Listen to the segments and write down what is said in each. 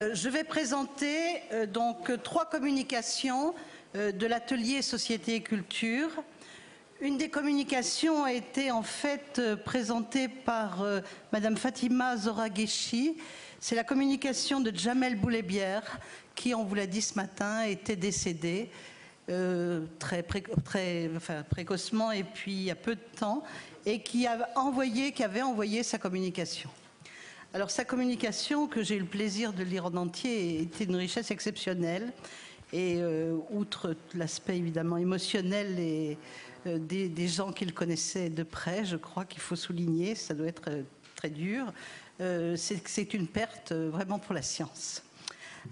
Je vais présenter donc 3 communications de l'atelier Société et Culture. Une des communications a été en fait présentée par Madame Fatima Zoraghechi. C'est la communication de Jamel Boulébierre qui, on vous l'a dit ce matin, était décédé très précocement et puis il y a peu de temps, et qui avait envoyé sa communication. Alors sa communication, que j'ai eu le plaisir de lire en entier, était d'une richesse exceptionnelle. Et outre l'aspect évidemment émotionnel et des gens qu'il connaissait de près, je crois qu'il faut souligner, ça doit être très dur, c'est une perte vraiment pour la science.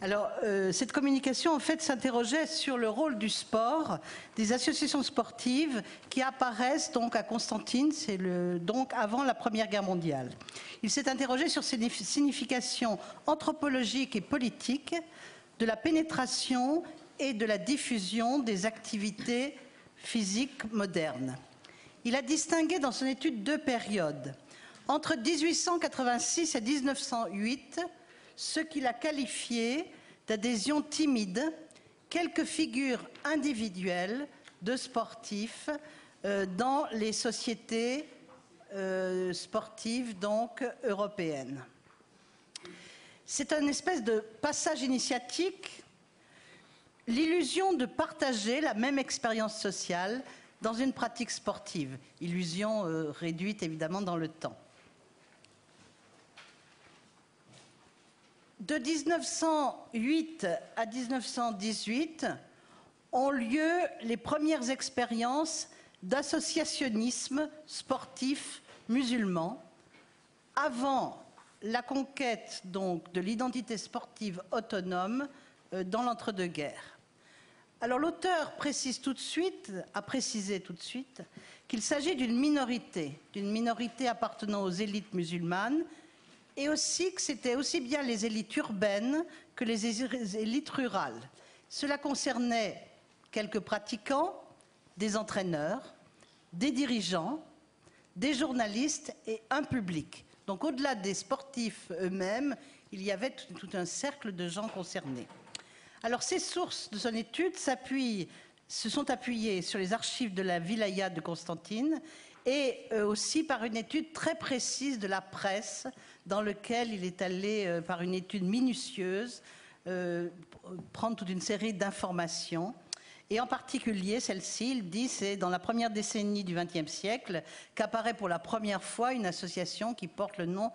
Alors, cette communication, en fait, s'interrogeait sur le rôle du sport, des associations sportives qui apparaissent donc à Constantine, c'est donc avant la Première Guerre mondiale. Il s'est interrogé sur ses significations anthropologiques et politiques, de la pénétration et de la diffusion des activités physiques modernes. Il a distingué dans son étude 2 périodes. Entre 1886 et 1908, ce qu'il a qualifié d'adhésion timide, quelques figures individuelles de sportifs dans les sociétés sportives donc européennes. C'est une espèce de passage initiatique, l'illusion de partager la même expérience sociale dans une pratique sportive, illusion réduite évidemment dans le temps. De 1908 à 1918 ont lieu les premières expériences d'associationnisme sportif musulman avant la conquête donc de l'identité sportive autonome dans l'entre-deux-guerres. Alors l'auteur a précisé tout de suite qu'il s'agit d'une minorité appartenant aux élites musulmanes, et aussi que c'était aussi bien les élites urbaines que les élites rurales. Cela concernait quelques pratiquants, des entraîneurs, des dirigeants, des journalistes et un public. Donc au-delà des sportifs eux-mêmes, il y avait tout un cercle de gens concernés. Alors ces sources de son étude se sont appuyées sur les archives de la wilaya de Constantine et aussi par une étude très précise de la presse dans laquelle il est allé, par une étude minutieuse, prendre toute une série d'informations. Et en particulier, celle-ci, il dit, c'est dans la première décennie du XXe siècle qu'apparaît pour la première fois une association qui porte le nom,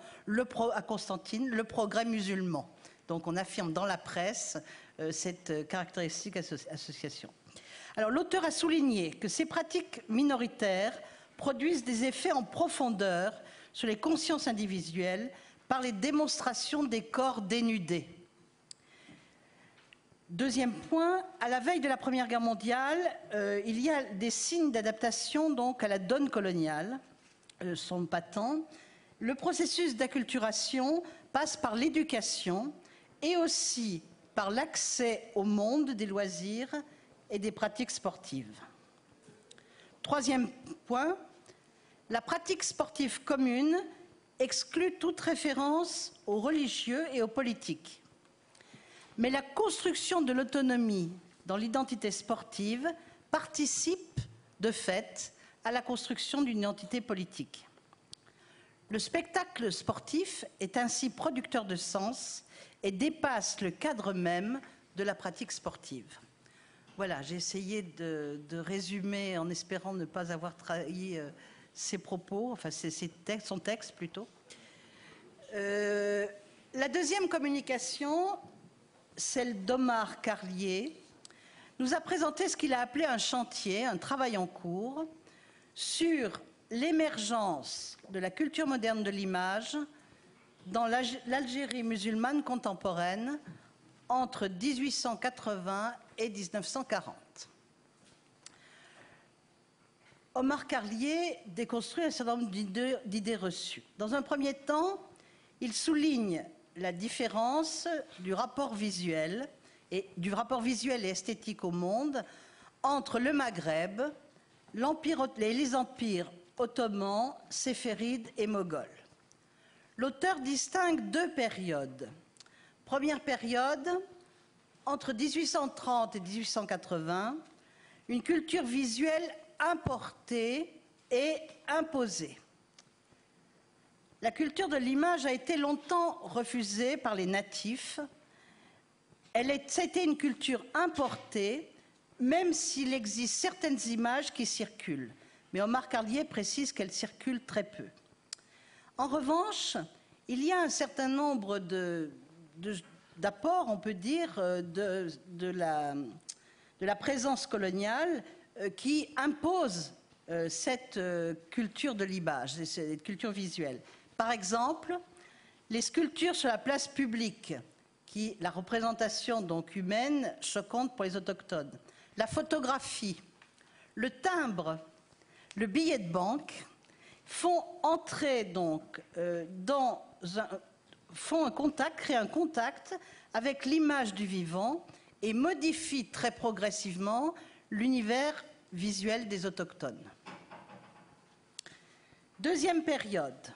à Constantine, le Progrès musulman. Donc on affirme dans la presse cette caractéristique association. Alors l'auteur a souligné que ces pratiques minoritaires produisent des effets en profondeur sur les consciences individuelles par les démonstrations des corps dénudés. Deuxième point, à la veille de la Première Guerre mondiale, il y a des signes d'adaptation donc à la donne coloniale, sont patents. Le processus d'acculturation passe par l'éducation et aussi par l'accès au monde des loisirs et des pratiques sportives. Troisième point, la pratique sportive commune exclut toute référence aux religieux et aux politiques. Mais la construction de l'autonomie dans l'identité sportive participe de fait à la construction d'une identité politique. Le spectacle sportif est ainsi producteur de sens et dépasse le cadre même de la pratique sportive. Voilà, j'ai essayé de résumer en espérant ne pas avoir trahi ses propos, enfin son texte plutôt. La deuxième communication, celle d'Omar Carlier, nous a présenté ce qu'il a appelé un chantier, un travail en cours, sur l'émergence de la culture moderne de l'image dans l'Algérie musulmane contemporaine entre 1880 et 1940. Omar Carlier déconstruit un certain nombre d'idées reçues. Dans un premier temps, il souligne la différence du rapport visuel et esthétique au monde entre le Maghreb, les empires ottomans, séphérides et moghols. L'auteur distingue 2 périodes. Première période, entre 1830 et 1880, une culture visuelle importée et imposée. La culture de l'image a été longtemps refusée par les natifs. C'était une culture importée, même s'il existe certaines images qui circulent. Mais Omar Carlier précise qu'elles circulent très peu. En revanche, il y a un certain nombre d'apports, on peut dire, de la présence coloniale qui imposent cette culture de l'image, cette culture visuelle. Par exemple, les sculptures sur la place publique, la représentation donc humaine choquante pour les autochtones, la photographie, le timbre, le billet de banque font entrer donc créent un contact avec l'image du vivant et modifient très progressivement l'univers visuel des autochtones. Deuxième période,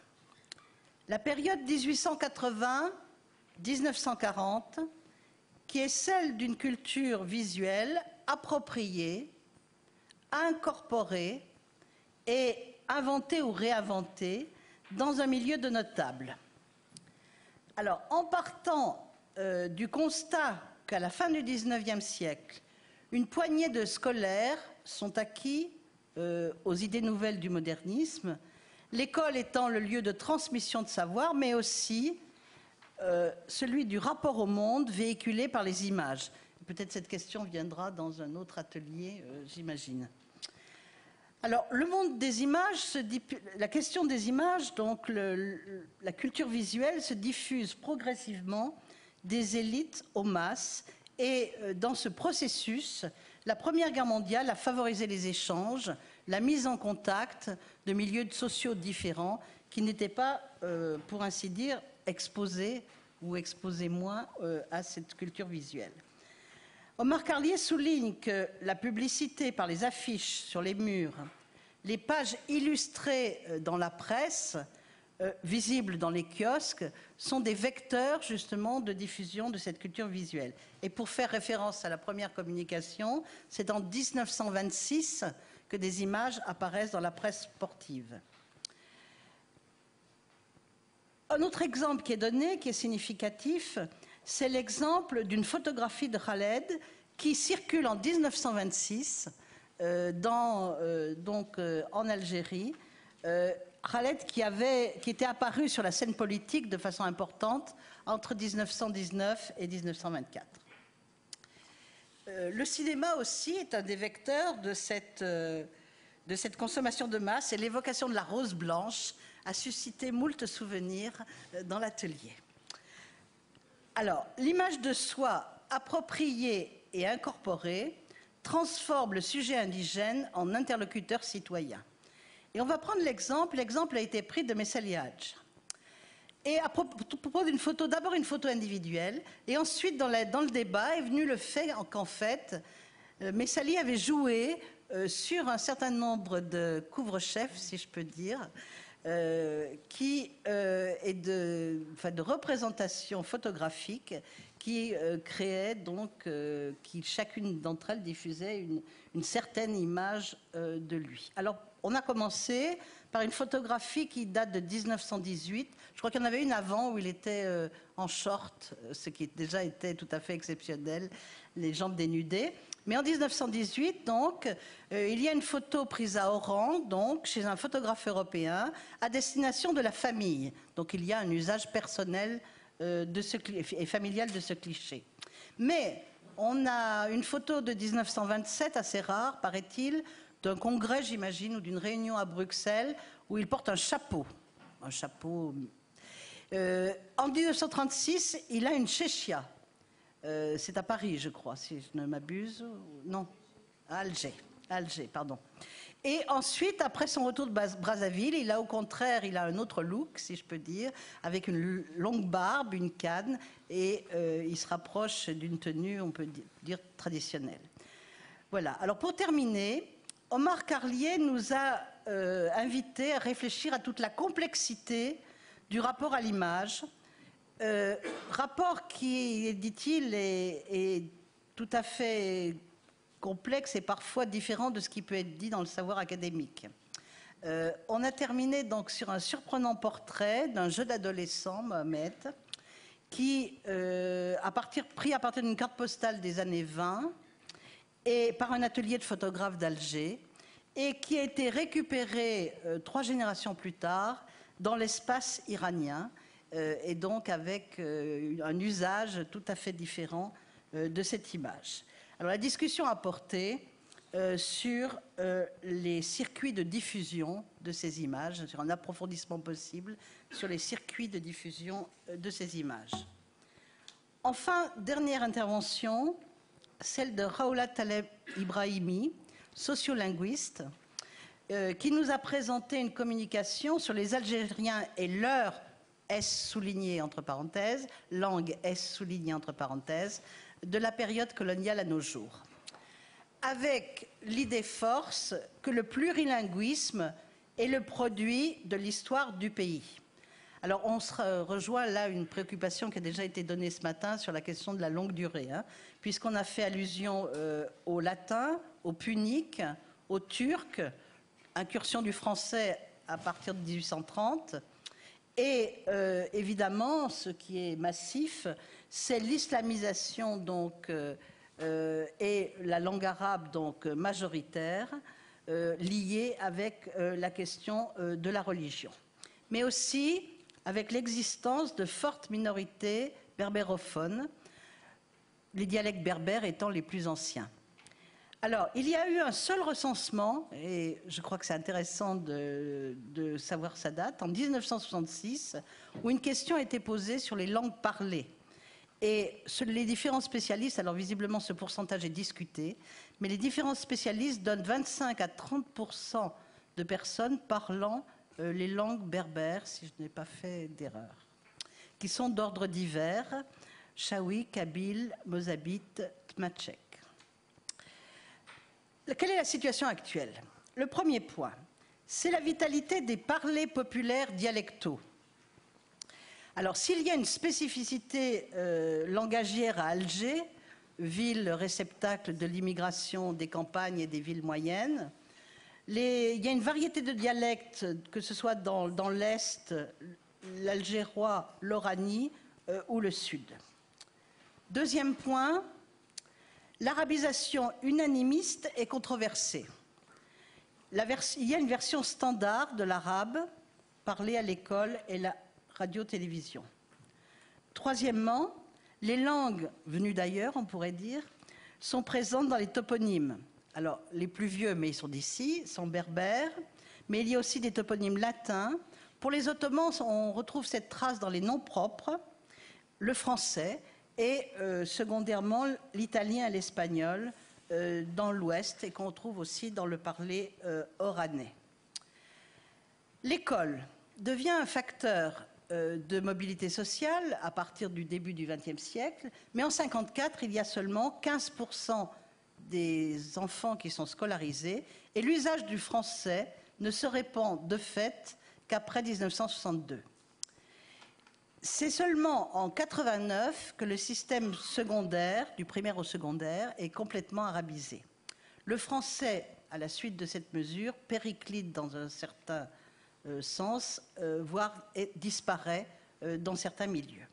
la période 1880-1940, qui est celle d'une culture visuelle appropriée, incorporée et inventée ou réinventée dans un milieu de notables. Alors, en partant du constat qu'à la fin du XIXe siècle, une poignée de scolaires sont acquis aux idées nouvelles du modernisme, l'école étant le lieu de transmission de savoir, mais aussi celui du rapport au monde véhiculé par les images. Peut-être cette question viendra dans un autre atelier, j'imagine. Alors, le monde des images, la question des images, donc la culture visuelle se diffuse progressivement des élites aux masses. Et dans ce processus, la Première Guerre mondiale a favorisé les échanges, la mise en contact de milieux sociaux différents qui n'étaient pas, pour ainsi dire, exposés ou exposés moins à cette culture visuelle. Omar Carlier souligne que la publicité par les affiches sur les murs, les pages illustrées dans la presse, visibles dans les kiosques, sont des vecteurs justement de diffusion de cette culture visuelle. Et pour faire référence à la première communication, c'est en 1926 que des images apparaissent dans la presse sportive. Un autre exemple qui est donné, qui est significatif, c'est l'exemple d'une photographie de Khaled qui circule en 1926 en Algérie. Khaled qui était apparu sur la scène politique de façon importante entre 1919 et 1924. Le cinéma aussi est un des vecteurs de cette consommation de masse, et l'évocation de la rose blanche a suscité moult souvenirs dans l'atelier. Alors, l'image de soi appropriée et incorporée transforme le sujet indigène en interlocuteur citoyen. Et on va prendre l'exemple a été pris de Messali Hadj. Et à propos d'une photo, d'abord une photo individuelle, et ensuite dans le débat est venu le fait qu'en fait, Messali avait joué sur un certain nombre de couvre-chefs, si je peux dire, qui est de représentation photographique qui créait donc, qui chacune d'entre elles diffusait une certaine image de lui. Alors, on a commencé par une photographie qui date de 1918. Je crois qu'il y en avait une avant où il était en short, ce qui déjà était tout à fait exceptionnel, les jambes dénudées. Mais en 1918, donc, il y a une photo prise à Oran, donc, chez un photographe européen, à destination de la famille. Donc, il y a un usage personnel et familial de ce cliché. Mais on a une photo de 1927, assez rare, paraît-il, d'un congrès, j'imagine, ou d'une réunion à Bruxelles, où il porte un chapeau. Un chapeau. En 1936, il a une chéchia. C'est à Paris, je crois, si je ne m'abuse. Non, à Alger, pardon. Et ensuite, après son retour de Brazzaville, il a au contraire, il a un autre look, si je peux dire, avec une longue barbe, une canne, et il se rapproche d'une tenue, on peut dire, traditionnelle. Voilà. Alors, pour terminer, Omar Carlier nous a invités à réfléchir à toute la complexité du rapport à l'image Rapport qui, dit-il, est tout à fait complexe et parfois différent de ce qui peut être dit dans le savoir académique. On a terminé donc sur un surprenant portrait d'un jeune adolescent, Mohamed, qui, pris à partir d'une carte postale des années 20 et par un atelier de photographe d'Alger, et qui a été récupéré 3 générations plus tard dans l'espace iranien, et donc avec un usage tout à fait différent de cette image. Alors la discussion a porté sur les circuits de diffusion de ces images, sur un approfondissement possible sur les circuits de diffusion de ces images. Enfin, dernière intervention, celle de Raoula Taleb Ibrahimi, sociolinguiste, qui nous a présenté une communication sur les Algériens et leur S souligné entre parenthèses, langue S souligné entre parenthèses, de la période coloniale à nos jours. Avec l'idée force que le plurilinguisme est le produit de l'histoire du pays. Alors on se rejoint là une préoccupation qui a déjà été donnée ce matin sur la question de la longue durée, hein, puisqu'on a fait allusion au latin, au punique, au turc, incursion du français à partir de 1830, et évidemment, ce qui est massif, c'est l'islamisation donc et la langue arabe donc majoritaire liée avec la question de la religion, mais aussi avec l'existence de fortes minorités berbérophones, les dialectes berbères étant les plus anciens. Alors, il y a eu un seul recensement, et je crois que c'est intéressant de savoir sa date, en 1966, où une question a été posée sur les langues parlées. Et les différents spécialistes, alors visiblement ce pourcentage est discuté, mais les différents spécialistes donnent 25 à 30% de personnes parlant les langues berbères, si je n'ai pas fait d'erreur, qui sont d'ordre divers, chaoui, kabyle, mozabite, tmatchek. Quelle est la situation actuelle? Le premier point, c'est la vitalité des parlers populaires dialectaux. Alors, s'il y a une spécificité langagière à Alger, ville réceptacle de l'immigration des campagnes et des villes moyennes, il y a une variété de dialectes, que ce soit dans l'Est, l'algérois, l'oranie ou le Sud. Deuxième point, l'arabisation unanimiste est controversée. Il y a une version standard de l'arabe parlée à l'école et la radio-télévision. Troisièmement, les langues venues d'ailleurs, on pourrait dire, sont présentes dans les toponymes. Alors, les plus vieux, mais ils sont d'ici, sont berbères, mais il y a aussi des toponymes latins. Pour les Ottomans, on retrouve cette trace dans les noms propres, le français, et secondairement l'italien et l'espagnol dans l'Ouest, et qu'on trouve aussi dans le parler oranais. L'école devient un facteur de mobilité sociale à partir du début du XXe siècle, mais en 1954, il y a seulement 15% des enfants qui sont scolarisés, et l'usage du français ne se répand de fait qu'après 1962. C'est seulement en 89 que le système secondaire, du primaire au secondaire, est complètement arabisé. Le français, à la suite de cette mesure, périclite dans un certain sens, voire disparaît dans certains milieux.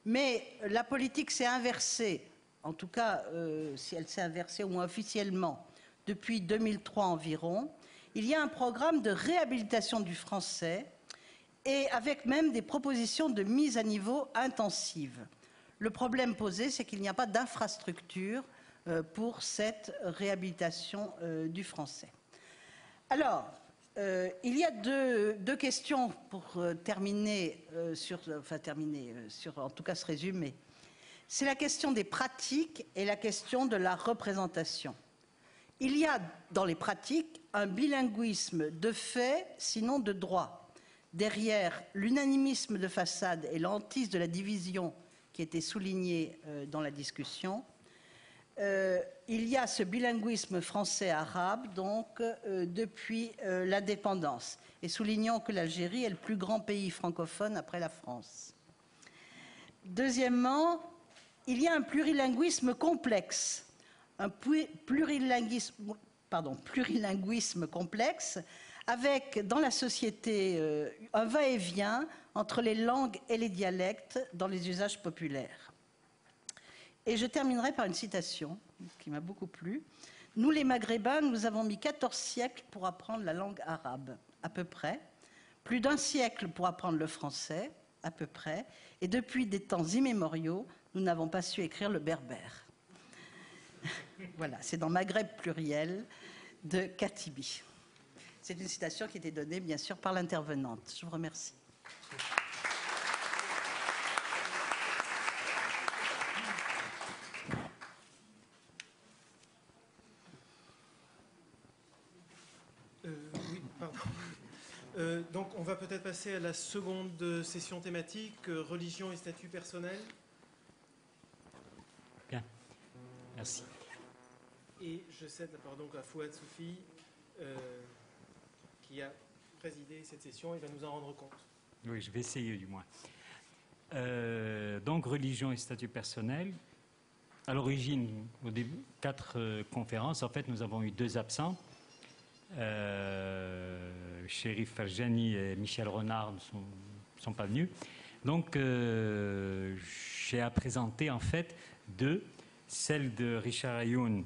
Mais la politique s'est inversée, en tout cas, si elle s'est inversée au moins officiellement, depuis 2003 environ. Il y a un programme de réhabilitation du français, et avec même des propositions de mise à niveau intensive. Le problème posé, c'est qu'il n'y a pas d'infrastructure pour cette réhabilitation du français. Alors, il y a deux questions pour terminer, en tout cas ce résumé. C'est la question des pratiques et la question de la représentation. Il y a dans les pratiques un bilinguisme de fait, sinon de droit. Derrière l'unanimisme de façade et l'hantise de la division qui était souligné dans la discussion, il y a ce bilinguisme français-arabe donc depuis l'indépendance, et soulignons que l'Algérie est le plus grand pays francophone après la France. Deuxièmement, il y a un plurilinguisme complexe. Un plurilinguisme complexe avec, dans la société, un va-et-vient entre les langues et les dialectes dans les usages populaires. Et je terminerai par une citation qui m'a beaucoup plu. « Nous, les Maghrébins, nous avons mis 14 siècles pour apprendre la langue arabe, à peu près, plus d'1 siècle pour apprendre le français, à peu près, et depuis des temps immémoriaux, nous n'avons pas su écrire le berbère. » Voilà, c'est dans Maghreb pluriel de Katibi. C'est une citation qui était donnée, bien sûr, par l'intervenante. Je vous remercie. Oui, pardon. Donc, on va peut-être passer à la seconde session thématique, religion et statut personnel. Bien, merci. Et je cède la parole donc à Fouad Soufi, qui a présidé cette session et va nous en rendre compte. Oui, je vais essayer du moins. Donc, religion et statut personnel. À l'origine, au début, 4 conférences. En fait, nous avons eu 2 absents. Chérif Farjani et Michel Renard ne sont pas venus. Donc, j'ai à présenter en fait 2. Celle de Richard Ayoun,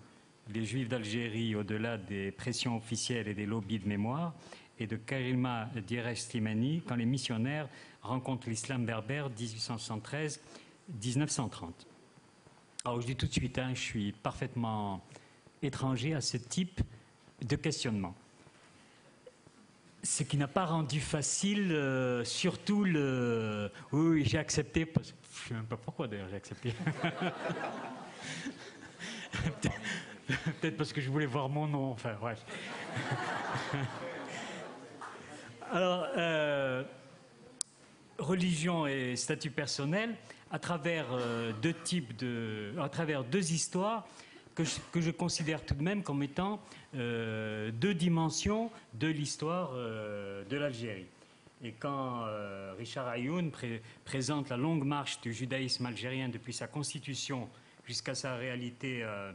les Juifs d'Algérie au-delà des pressions officielles et des lobbies de mémoire, et de Karima Dieresh Slimani, quand les missionnaires rencontrent l'islam berbère 1873-1930. Alors je dis tout de suite, je suis parfaitement étranger à ce type de questionnement. Ce qui n'a pas rendu facile, surtout le... Oui, j'ai accepté, parce... je ne sais même pas pourquoi d'ailleurs j'ai accepté. Peut-être parce que je voulais voir mon nom, enfin bref. Alors, religion et statut personnel, à travers 2 histoires que je considère tout de même comme étant 2 dimensions de l'histoire de l'Algérie. Et quand Richard Ayoun présente la longue marche du judaïsme algérien depuis sa constitution jusqu'à sa réalité à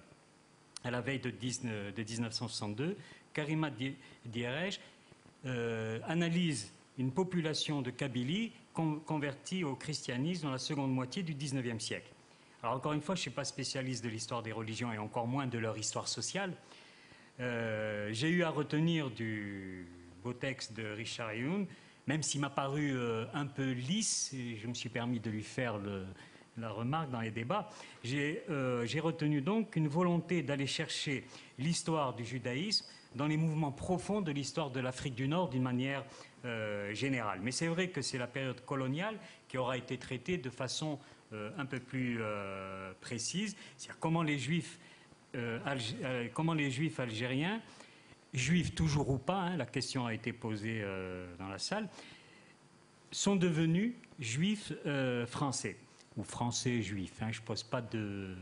la veille de 1962, Karima Dieresh analyse une population de Kabylie convertie au christianisme dans la seconde moitié du XIXe siècle. Alors encore une fois, je ne suis pas spécialiste de l'histoire des religions et encore moins de leur histoire sociale. J'ai eu à retenir du beau texte de Richard Ayoun, même s'il m'a paru un peu lisse, et je me suis permis de lui faire la remarque dans les débats. J'ai retenu donc une volonté d'aller chercher l'histoire du judaïsme dans les mouvements profonds de l'histoire de l'Afrique du Nord d'une manière générale. Mais c'est vrai que c'est la période coloniale qui aura été traitée de façon un peu plus précise, c'est-à-dire comment les Juifs algériens, Juifs toujours ou pas, la question a été posée dans la salle, sont devenus Juifs français, ou français juifs, je ne pose pas de...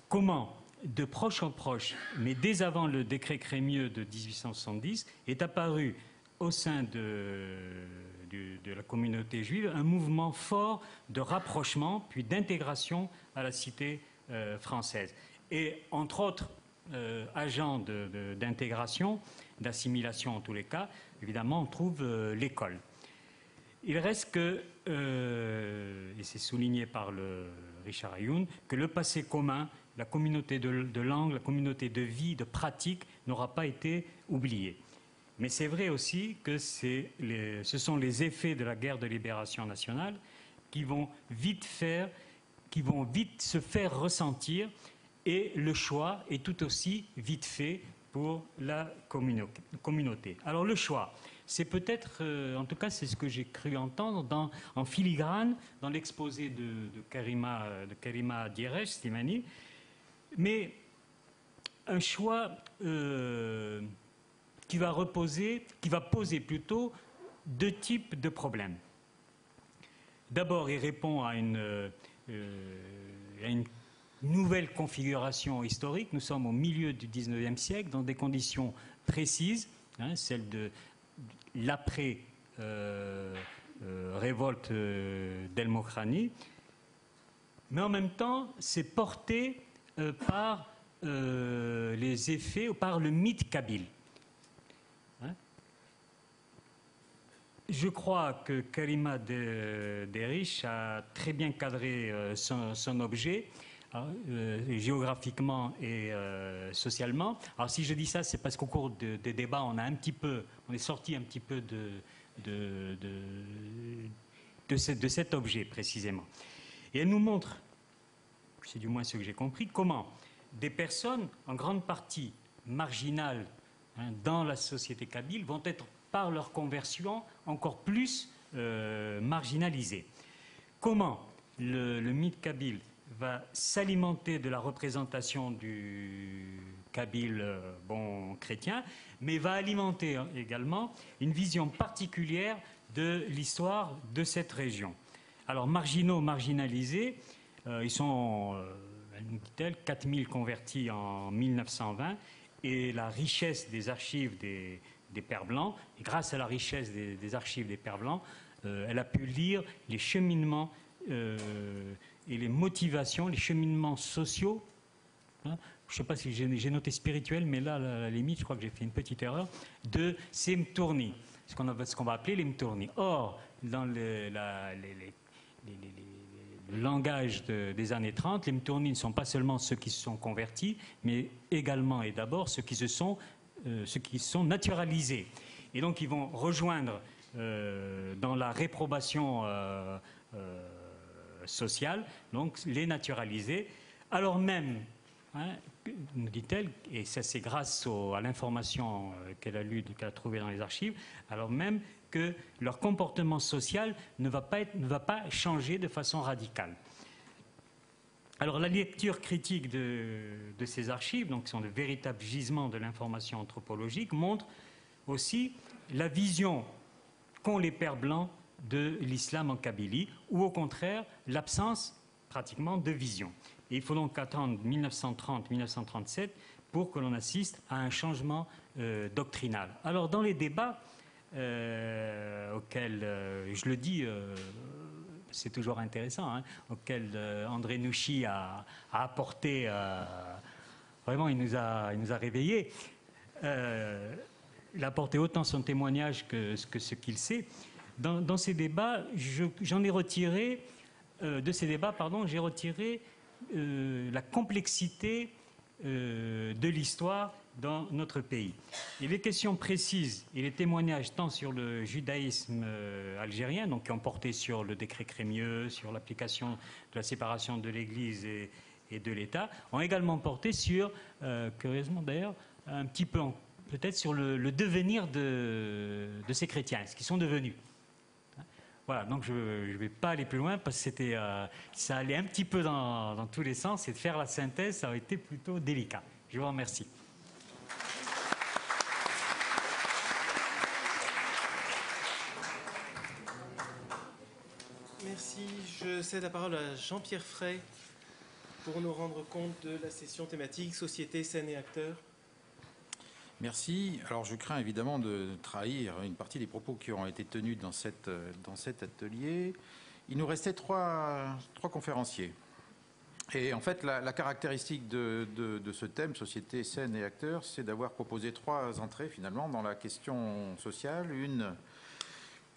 Comment, de proche en proche, mais dès avant le décret Crémieux de 1870, est apparu au sein de la communauté juive un mouvement fort de rapprochement puis d'intégration à la cité française. Et entre autres agents d'intégration, d'assimilation en tous les cas, évidemment on trouve l'école. Il reste que, et c'est souligné par Richard Ayoun, que le passé commun, la communauté de langue, la communauté de vie, de pratique, n'aura pas été oubliée. Mais c'est vrai aussi que ce sont les effets de la guerre de libération nationale qui vont vite se faire ressentir, et le choix est tout aussi vite fait pour la communauté. Alors le choix, c'est peut-être, en tout cas c'est ce que j'ai cru entendre en filigrane dans l'exposé de Karima Dieresh Slimani, mais un choix qui va poser plutôt 2 types de problèmes. D'abord, il répond à une nouvelle configuration historique. Nous sommes au milieu du XIXe siècle, dans des conditions précises, celle de l'après-révolte d'El Mokrani, mais en même temps, c'est porté par les effets, ou par le mythe kabyle. Hein? Je crois que Karima Dervish a très bien cadré son objet, géographiquement et socialement. Alors si je dis ça, c'est parce qu'au cours des débats, on est sorti un petit peu de cet objet précisément. Et elle nous montre, c'est du moins ce que j'ai compris, comment des personnes en grande partie marginales dans la société kabyle vont être par leur conversion encore plus marginalisées. Comment le mythe kabyle va s'alimenter de la représentation du kabyle chrétien, mais va alimenter également une vision particulière de l'histoire de cette région. Alors, marginaux, marginalisés, ils sont, elle nous dit-elle, 4000 convertis en 1920, et la richesse des archives des Pères Blancs, et grâce à la richesse des archives des Pères Blancs, elle a pu lire les cheminements et les motivations, les cheminements sociaux. Hein, je ne sais pas si j'ai noté spirituel, mais là, à la limite, je crois que j'ai fait une petite erreur, de ces Mtourni, ce qu'on va appeler les Mtourni. Or, dans le langage des années 30, les Mtourni ne sont pas seulement ceux qui se sont convertis, mais également et d'abord ceux qui se sont naturalisés. Et donc, ils vont rejoindre dans la réprobation sociale, donc les naturalisés, alors même, hein, nous dit-elle, et ça c'est grâce à l'information qu'elle a lue, qu'elle a trouvée dans les archives, alors même que leur comportement social ne va pas changer de façon radicale. Alors la lecture critique de ces archives, donc qui sont de véritables gisements de l'information anthropologique, montre aussi la vision qu'ont les Pères Blancs de l'islam en Kabylie, ou au contraire l'absence pratiquement de vision. Et il faut donc attendre 1930-1937 pour que l'on assiste à un changement doctrinal. Alors dans les débats auxquels, je le dis, c'est toujours intéressant, hein, auxquels André Nouchy a apporté, vraiment il nous a réveillés, il a apporté autant son témoignage que ce qu'il sait. Dans ces débats, j'en ai retiré, de ces débats, pardon, j'ai retiré la complexité de l'histoire dans notre pays. Et les questions précises et les témoignages tant sur le judaïsme algérien, donc qui ont porté sur le décret Crémieux, sur l'application de la séparation de l'Église et de l'État, ont également porté sur, curieusement d'ailleurs, un petit peu peut-être sur le devenir de ces chrétiens, ce qu'ils sont devenus. Voilà, donc je ne vais pas aller plus loin parce que ça allait un petit peu dans tous les sens, et de faire la synthèse, ça a été plutôt délicat. Je vous remercie. Merci. Je cède la parole à Jean-Pierre Frey pour nous rendre compte de la session thématique Société, scène et acteurs. Merci. Alors je crains évidemment de trahir une partie des propos qui auront été tenus dans cet atelier. Il nous restait trois conférenciers. Et en fait, la caractéristique de ce thème, société, scène et acteurs, c'est d'avoir proposé trois entrées finalement dans la question sociale. Une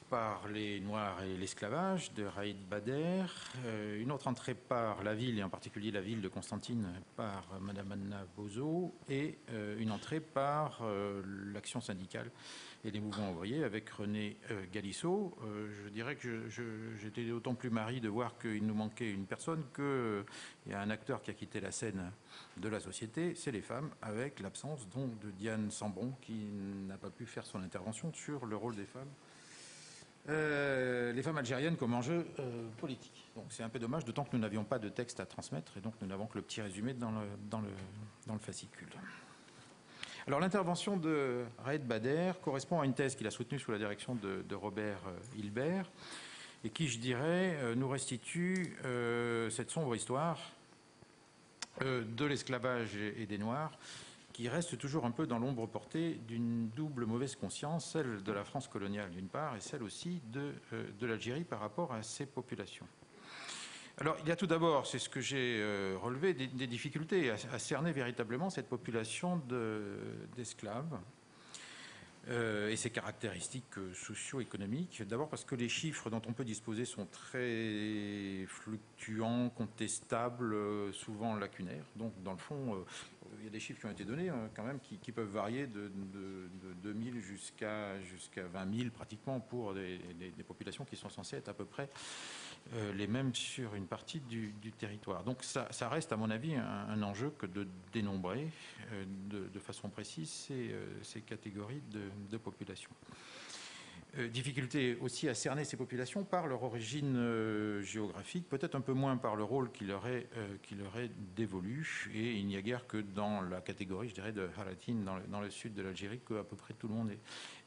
par les Noirs et l'esclavage de Raïd Bader, une autre entrée par la ville, et en particulier la ville de Constantine, par Madame Anna Bozo, et une entrée par l'action syndicale et les mouvements ouvriers avec René Galissot. Je dirais que j'étais d'autant plus marri de voir qu'il nous manquait une personne, qu'il y a un acteur qui a quitté la scène de la société, c'est les femmes, avec l'absence donc de Diane Sambron, qui n'a pas pu faire son intervention sur le rôle des femmes. Les femmes algériennes comme enjeu politique. Donc c'est un peu dommage, d'autant que nous n'avions pas de texte à transmettre, et donc nous n'avons que le petit résumé dans le fascicule. Alors l'intervention de Raïd Bader correspond à une thèse qu'il a soutenue sous la direction de Robert Hilbert, et qui, je dirais, nous restitue cette sombre histoire de l'esclavage et des Noirs, qui reste toujours un peu dans l'ombre portée d'une double mauvaise conscience, celle de la France coloniale d'une part, et celle aussi de l'Algérie par rapport à ses populations. Alors, il y a tout d'abord, c'est ce que j'ai relevé, des difficultés à cerner véritablement cette population d'esclaves et ses caractéristiques socio-économiques. D'abord parce que les chiffres dont on peut disposer sont très fluctuants, contestables, souvent lacunaires. Donc, dans le fond, il y a des chiffres qui ont été donnés quand même qui peuvent varier de 2000 jusqu'à 20 000 pratiquement pour des populations qui sont censées être à peu près les mêmes sur une partie du territoire. Donc ça reste, à mon avis, un enjeu que de dénombrer de façon précise ces catégories de population. Difficulté aussi à cerner ces populations par leur origine géographique, peut-être un peu moins par le rôle qui leur est dévolu. Et il n'y a guère que dans la catégorie, je dirais, de Haratin, dans le sud de l'Algérie, qu'à peu près tout le monde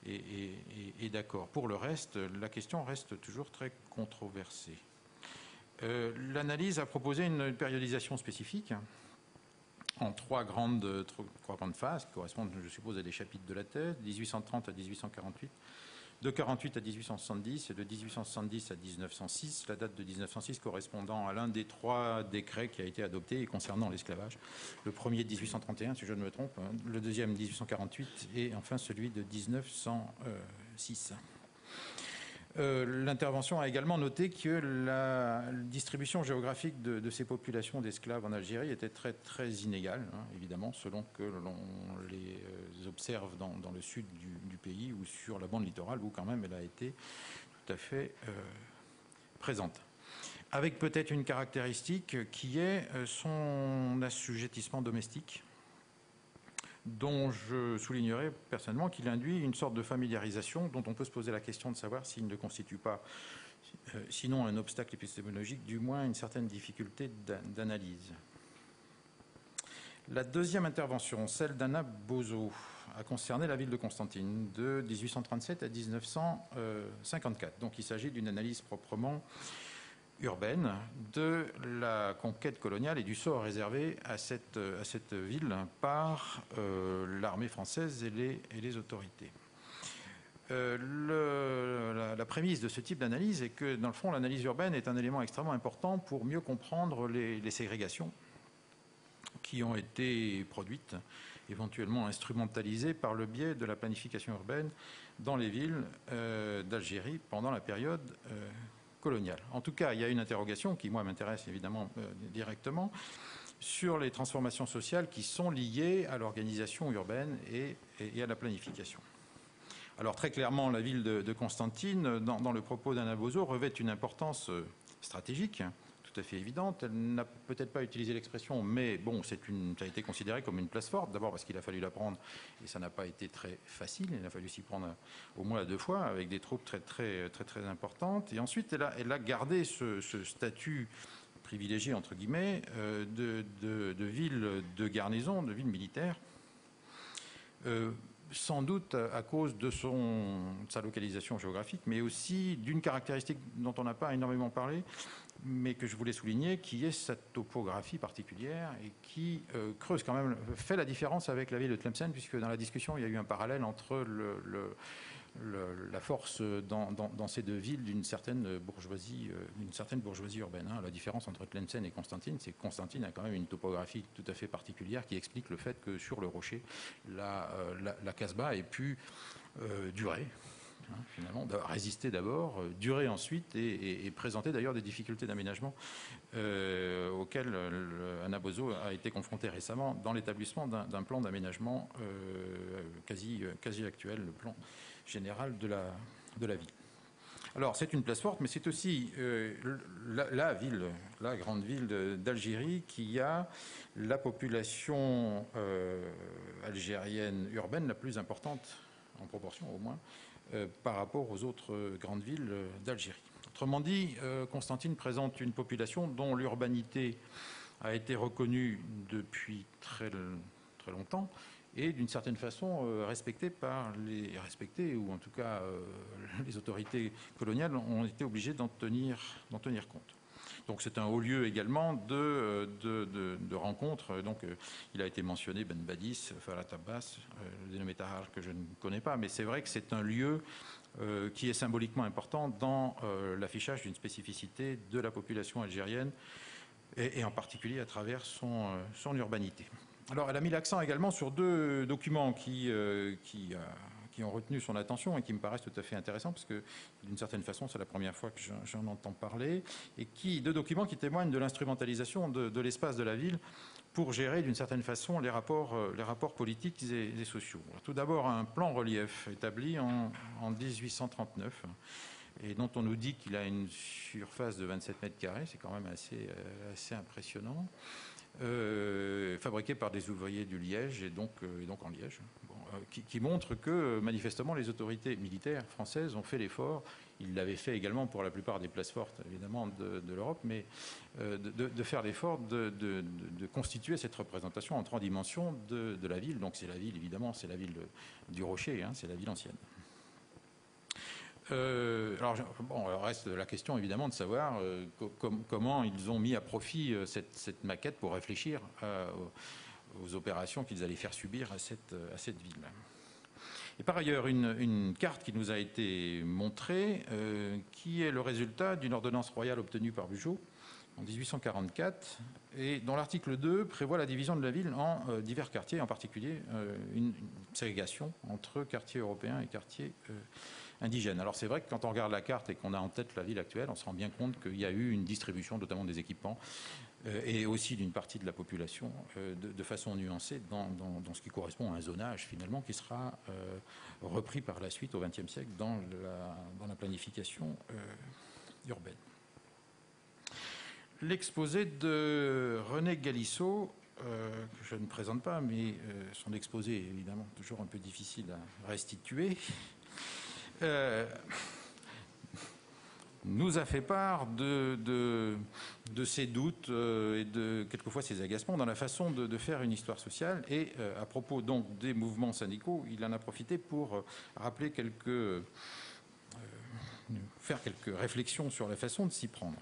est d'accord. Pour le reste, la question reste toujours très controversée. L'analyse a proposé une périodisation spécifique en trois grandes phases qui correspondent, je suppose, à des chapitres de la thèse, 1830 à 1848, de 48 à 1870 et de 1870 à 1906, la date de 1906 correspondant à l'un des trois décrets qui a été adopté concernant l'esclavage. Le premier de 1831, si je ne me trompe, le deuxième 1848 et enfin celui de 1906. L'intervention a également noté que la distribution géographique de ces populations d'esclaves en Algérie était très, très inégale, évidemment, selon que l'on les observe dans le sud du pays ou sur la bande littorale, où quand même elle a été tout à fait présente. Avec peut-être une caractéristique qui est son assujettissement domestique, dont je soulignerai personnellement qu'il induit une sorte de familiarisation dont on peut se poser la question de savoir s'il ne constitue pas, sinon un obstacle épistémologique, du moins une certaine difficulté d'analyse. La deuxième intervention, celle d'Anna Bozo, a concerné la ville de Constantine de 1837 à 1954. Donc il s'agit d'une analyse proprement urbaine de la conquête coloniale et du sort réservé à cette ville par l'armée française et les autorités. La prémisse de ce type d'analyse est que, dans le fond, l'analyse urbaine est un élément extrêmement important pour mieux comprendre les ségrégations qui ont été produites, éventuellement instrumentalisées par le biais de la planification urbaine dans les villes d'Algérie pendant la période coloniale. En tout cas, il y a une interrogation qui, moi, m'intéresse évidemment directement sur les transformations sociales qui sont liées à l'organisation urbaine et à la planification. Alors, très clairement, la ville de Constantine, dans le propos d'Anna Bozo, revêt une importance stratégique tout à fait évidente. Elle n'a peut-être pas utilisé l'expression, mais bon, ça a été considéré comme une place forte. D'abord parce qu'il a fallu la prendre et ça n'a pas été très facile. Il a fallu s'y prendre au moins 2 fois avec des troupes très importantes. Et ensuite, elle a gardé ce statut privilégié, entre guillemets, de ville de garnison, de ville militaire. Sans doute à cause de sa localisation géographique, mais aussi d'une caractéristique dont on n'a pas énormément parlé, mais que je voulais souligner, qui est sa topographie particulière et qui creuse quand même, fait la différence avec la ville de Tlemcen, puisque dans la discussion, il y a eu un parallèle entre la force dans ces deux villes d'une certaine bourgeoisie urbaine. La différence entre Tlemcen et Constantine, c'est que Constantine a quand même une topographie tout à fait particulière qui explique le fait que sur le rocher, la Casbah ait pu durer. Finalement, résister d'abord, durer ensuite et présenter d'ailleurs des difficultés d'aménagement auxquelles Anna Bozo a été confrontée récemment dans l'établissement d'un plan d'aménagement quasi actuel, le plan général de la ville. Alors c'est une place forte, mais c'est aussi la grande ville d'Algérie qui a la population algérienne urbaine la plus importante, en proportion au moins, par rapport aux autres grandes villes d'Algérie. Autrement dit, Constantine présente une population dont l'urbanité a été reconnue depuis très longtemps et d'une certaine façon respectée ou en tout cas les autorités coloniales ont été obligées d'en tenir compte. Donc c'est un haut lieu également de rencontres. Donc il a été mentionné Ben Badis, Farhat Abbas, le dénommé Tahar que je ne connais pas, mais c'est vrai que c'est un lieu qui est symboliquement important dans l'affichage d'une spécificité de la population algérienne et en particulier à travers son urbanité. Alors elle a mis l'accent également sur deux documents qui ont retenu son attention et qui me paraissent tout à fait intéressants, parce que d'une certaine façon, c'est la première fois que j'en entends parler, et deux documents qui témoignent de l'instrumentalisation de l'espace de la ville pour gérer d'une certaine façon les rapports politiques et sociaux. Alors, tout d'abord, un plan relief établi en 1839, et dont on nous dit qu'il a une surface de 27 mètres carrés, c'est quand même assez impressionnant. Fabriqué par des ouvriers du Liège et donc en Liège, qui montre que manifestement les autorités militaires françaises ont fait l'effort. Ils l'avaient fait également pour la plupart des places fortes évidemment de l'Europe, mais de faire l'effort de constituer cette représentation en 3 dimensions de la ville. Donc c'est la ville évidemment, c'est la ville du Rocher, hein, c'est la ville ancienne. Alors reste la question évidemment de savoir comment ils ont mis à profit cette maquette pour réfléchir aux opérations qu'ils allaient faire subir à cette ville. Et par ailleurs, une carte qui nous a été montrée, qui est le résultat d'une ordonnance royale obtenue par Bugeaud en 1844, et dont l'article 2 prévoit la division de la ville en divers quartiers, en particulier une ségrégation entre quartiers européens et quartiers indigènes. Alors c'est vrai que quand on regarde la carte et qu'on a en tête la ville actuelle, on se rend bien compte qu'il y a eu une distribution, notamment des équipements, et aussi d'une partie de la population, de façon nuancée dans ce qui correspond à un zonage finalement qui sera repris par la suite au XXe siècle dans la planification urbaine. L'exposé de René Galissot, que je ne présente pas, mais son exposé est évidemment toujours un peu difficile à restituer, nous a fait part de ses doutes et de quelquefois ses agacements dans la façon de faire une histoire sociale. Et à propos donc des mouvements syndicaux, il en a profité pour rappeler faire quelques réflexions sur la façon de s'y prendre.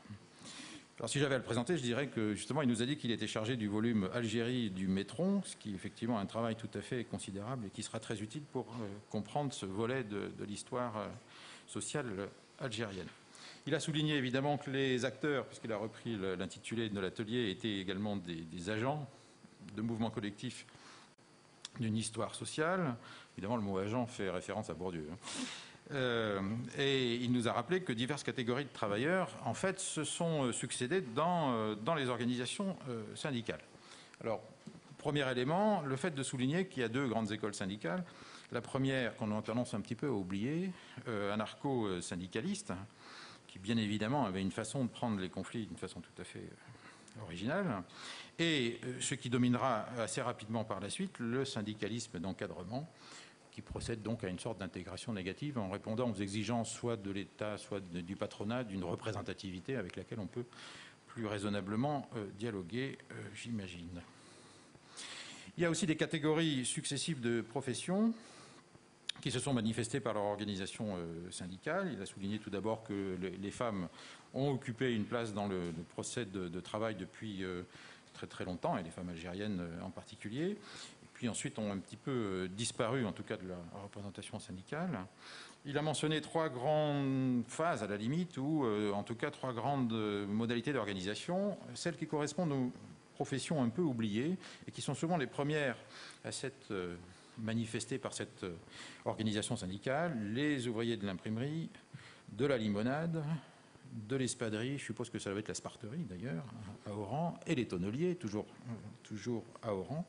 Alors si j'avais à le présenter, je dirais que justement il nous a dit qu'il était chargé du volume Algérie du Métron, ce qui est effectivement un travail tout à fait considérable et qui sera très utile pour comprendre ce volet de l'histoire sociale algérienne. Il a souligné évidemment que les acteurs, puisqu'il a repris l'intitulé de l'atelier, étaient également des agents de mouvements collectifs d'une histoire sociale. Évidemment, le mot agent fait référence à Bourdieu. Et il nous a rappelé que diverses catégories de travailleurs, en fait, se sont succédées dans les organisations syndicales. Alors, premier élément, le fait de souligner qu'il y a 2 grandes écoles syndicales. La première, qu'on a tendance un petit peu à oublier, anarcho-syndicaliste, qui bien évidemment avait une façon de prendre les conflits d'une façon tout à fait originale, et ce qui dominera assez rapidement par la suite, le syndicalisme d'encadrement, qui procède donc à une sorte d'intégration négative en répondant aux exigences soit de l'État, soit du patronat, d'une représentativité avec laquelle on peut plus raisonnablement dialoguer, j'imagine. Il y a aussi des catégories successives de professions qui se sont manifestées par leur organisation syndicale. Il a souligné tout d'abord que les femmes ont occupé une place dans le procès de travail depuis très très longtemps, et les femmes algériennes en particulier. Puis ensuite ont un petit peu disparu, en tout cas de la représentation syndicale. Il a mentionné 3 grandes phases, à la limite, ou en tout cas 3 grandes modalités d'organisation, celles qui correspondent aux professions un peu oubliées et qui sont souvent les premières à s'être manifestées par cette organisation syndicale: les ouvriers de l'imprimerie, de la limonade, de l'espadrerie, je suppose que ça va être la sparterie d'ailleurs, à Oran, et les tonneliers, toujours à Oran.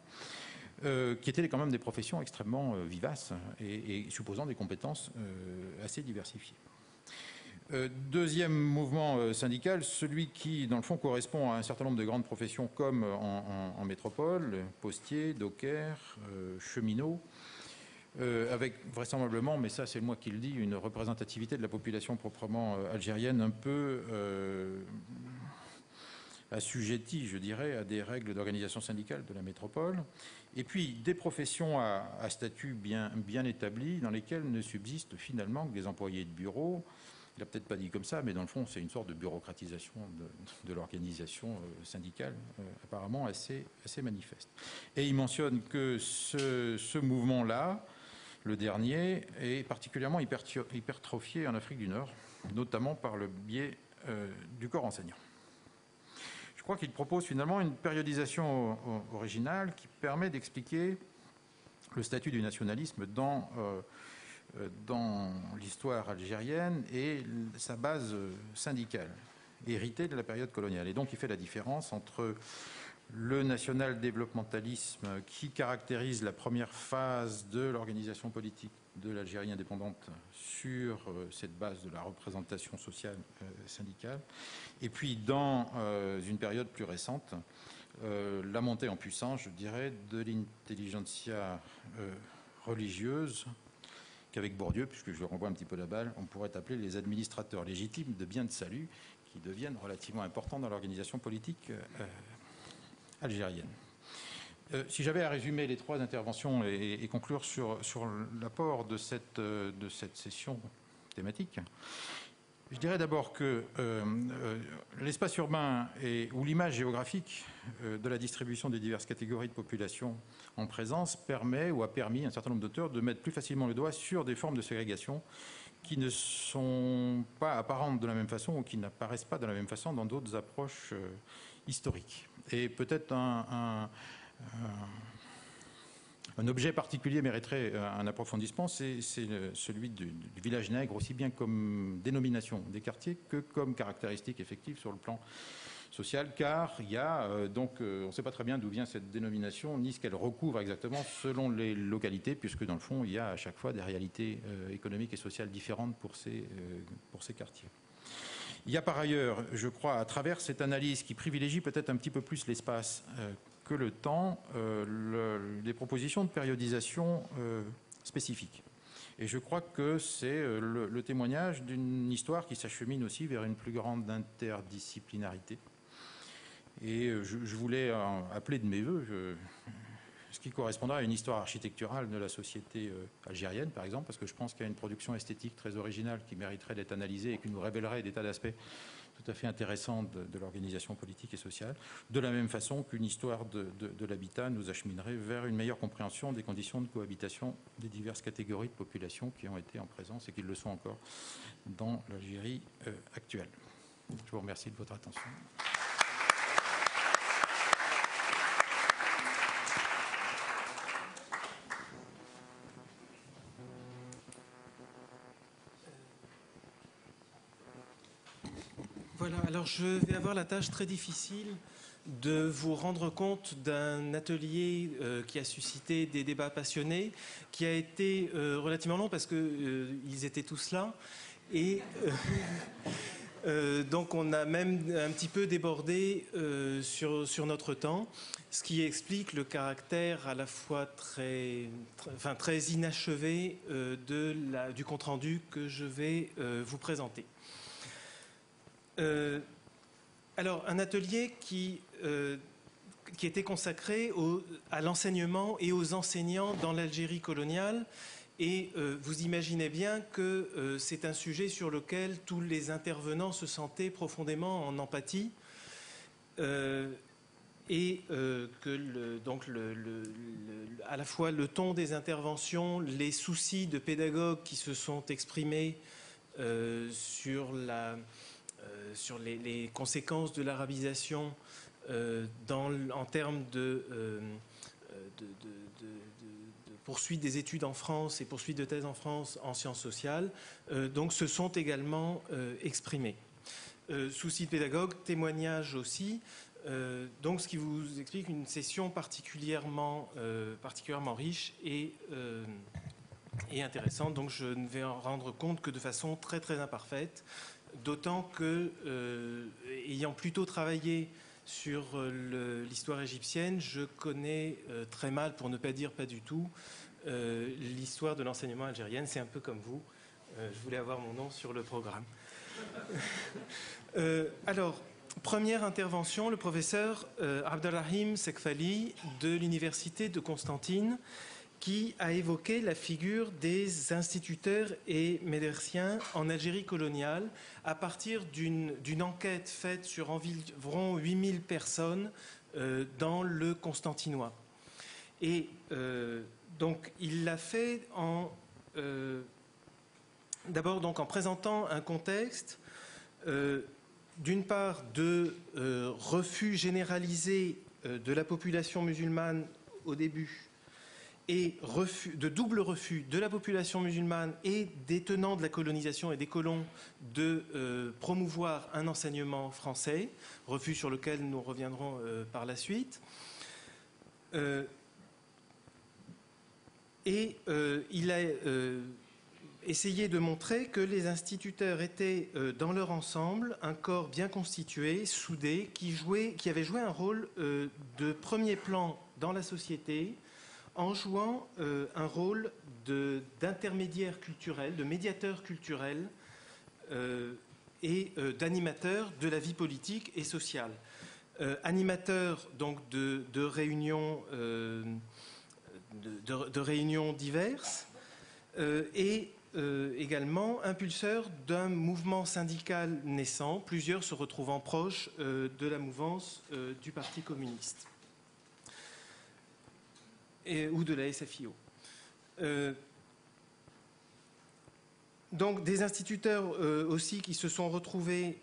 Qui étaient quand même des professions extrêmement vivaces et supposant des compétences assez diversifiées. Deuxième mouvement syndical, celui qui, dans le fond, correspond à un certain nombre de grandes professions comme en métropole, postiers, dockers, cheminots, avec vraisemblablement, mais ça c'est moi qui le dis, une représentativité de la population proprement algérienne un peu assujettis, je dirais, à des règles d'organisation syndicale de la métropole, et puis des professions à statut bien établi, dans lesquelles ne subsistent finalement que des employés de bureau Il n'a peut-être pas dit comme ça, mais dans le fond, c'est une sorte de bureaucratisation de l'organisation syndicale, apparemment assez manifeste. Et il mentionne que ce mouvement-là, le dernier, est particulièrement hypertrophié en Afrique du Nord, notamment par le biais du corps enseignant. Je crois qu'il propose finalement une périodisation originale qui permet d'expliquer le statut du nationalisme dans l'histoire algérienne et sa base syndicale, héritée de la période coloniale. Et donc il fait la différence entre le national-développementalisme qui caractérise la première phase de l'organisation politique de l'Algérie indépendante sur cette base de la représentation sociale syndicale, et puis dans une période plus récente, la montée en puissance, je dirais, de l'intelligentsia religieuse, qu'avec Bourdieu, puisque je renvoie un petit peu la balle, on pourrait appeler les administrateurs légitimes de biens de salut, qui deviennent relativement importants dans l'organisation politique algérienne. Si j'avais à résumer les trois interventions et conclure sur l'apport de cette session thématique, je dirais d'abord que l'espace urbain ou l'image géographique de la distribution des diverses catégories de population en présence permet ou a permis à un certain nombre d'auteurs de mettre plus facilement le doigt sur des formes de ségrégation qui ne sont pas apparentes de la même façon ou qui n'apparaissent pas de la même façon dans d'autres approches historiques. Et peut-être un objet particulier mériterait un approfondissement, c'est celui du village nègre, aussi bien comme dénomination des quartiers que comme caractéristique effective sur le plan social, car il y a donc, on ne sait pas très bien d'où vient cette dénomination, ni ce qu'elle recouvre exactement selon les localités, puisque dans le fond, il y a à chaque fois des réalités économiques et sociales différentes pour ces quartiers. Il y a par ailleurs, je crois, à travers cette analyse qui privilégie peut-être un petit peu plus l'espace que le temps, des propositions de périodisation spécifiques. Et je crois que c'est le témoignage d'une histoire qui s'achemine aussi vers une plus grande interdisciplinarité. Et je voulais appeler de mes voeux ce qui correspondra à une histoire architecturale de la société algérienne, par exemple, parce que je pense qu'il y a une production esthétique très originale qui mériterait d'être analysée et qui nous révélerait des tas d'aspects tout à fait intéressants de l'organisation politique et sociale, de la même façon qu'une histoire de l'habitat nous acheminerait vers une meilleure compréhension des conditions de cohabitation des diverses catégories de population qui ont été en présence et qui le sont encore dans l'Algérie actuelle. Je vous remercie de votre attention. Voilà, alors je vais avoir la tâche très difficile de vous rendre compte d'un atelier qui a suscité des débats passionnés, qui a été relativement long parce qu'ils étaient tous là. Et donc on a même un petit peu débordé sur notre temps, ce qui explique le caractère à la fois très inachevé du compte-rendu que je vais vous présenter. Alors, un atelier qui était consacré à l'enseignement et aux enseignants dans l'Algérie coloniale. Et vous imaginez bien que c'est un sujet sur lequel tous les intervenants se sentaient profondément en empathie. Et que à la fois le ton des interventions, les soucis de pédagogues qui se sont exprimés sur les conséquences de l'arabisation en termes de poursuite des études en France et poursuite de thèse en France en sciences sociales, donc se sont également exprimés. Soucis de pédagogue, témoignages aussi, donc ce qui vous explique une session particulièrement riche et intéressante. Donc je ne vais en rendre compte que de façon très très imparfaite, d'autant que, ayant plutôt travaillé sur l'histoire égyptienne, je connais très mal, pour ne pas dire pas du tout, l'histoire de l'enseignement algérien. C'est un peu comme vous. Je voulais avoir mon nom sur le programme. Alors, première intervention, le professeur Abdelrahim Sekfali de l'université de Constantine. qui a évoqué la figure des instituteurs et médersiens en Algérie coloniale à partir d'une enquête faite sur environ 8000 personnes dans le Constantinois. Et donc il l'a fait d'abord en présentant un contexte d'une part de refus généralisé de la population musulmane au début et de double refus de la population musulmane et des tenants de la colonisation et des colons de promouvoir un enseignement français, refus sur lequel nous reviendrons par la suite. Il a essayé de montrer que les instituteurs étaient dans leur ensemble un corps bien constitué, soudé, qui avait joué un rôle de premier plan dans la société, en jouant un rôle d'intermédiaire culturel, de médiateur culturel et d'animateur de la vie politique et sociale. Animateur donc de réunions, de réunions diverses et également impulseur d'un mouvement syndical naissant, plusieurs se retrouvant proches de la mouvance du Parti communiste. Ou de la SFIO. Donc des instituteurs aussi qui se sont retrouvés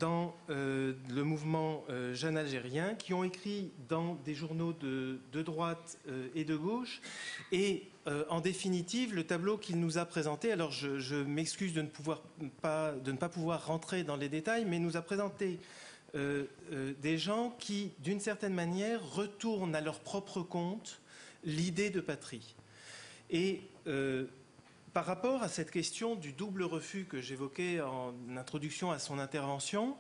dans le mouvement jeune algérien, qui ont écrit dans des journaux de droite et de gauche. Et en définitive, le tableau qu'il nous a présenté, alors je m'excuse de ne pas pouvoir rentrer dans les détails, mais nous a présenté des gens qui, d'une certaine manière, retournent à leur propre compte l'idée de patrie. Et par rapport à cette question du double refus que j'évoquais en introduction à son intervention,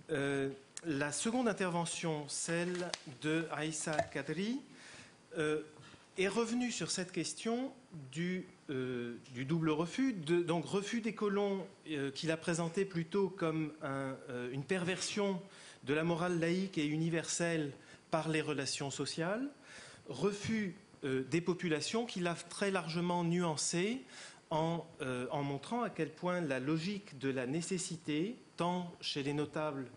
la seconde intervention, celle de Aïssa Kadri, est revenue sur cette question du double refus, donc refus des colons qu'il a présenté plutôt comme une perversion de la morale laïque et universelle par les relations sociales, refus des populations qu'il a très largement nuancé en montrant à quel point la logique de la nécessité, tant chez les notables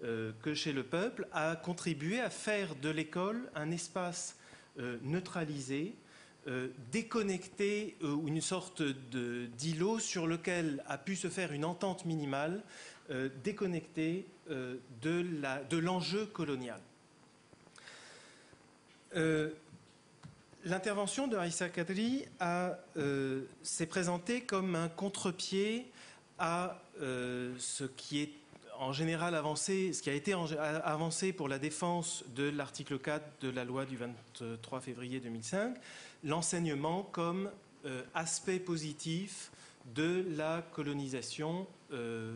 que chez le peuple, a contribué à faire de l'école un espace neutralisé, déconnecté, ou une sorte d'îlot sur lequel a pu se faire une entente minimale, déconnecté de l'enjeu colonial. L'intervention de Aïssa Kadri s'est présentée comme un contre-pied à ce qui est en général avancé, ce qui a été avancé pour la défense de l'article 4 de la loi du 23 février 2005, l'enseignement comme aspect positif de la colonisation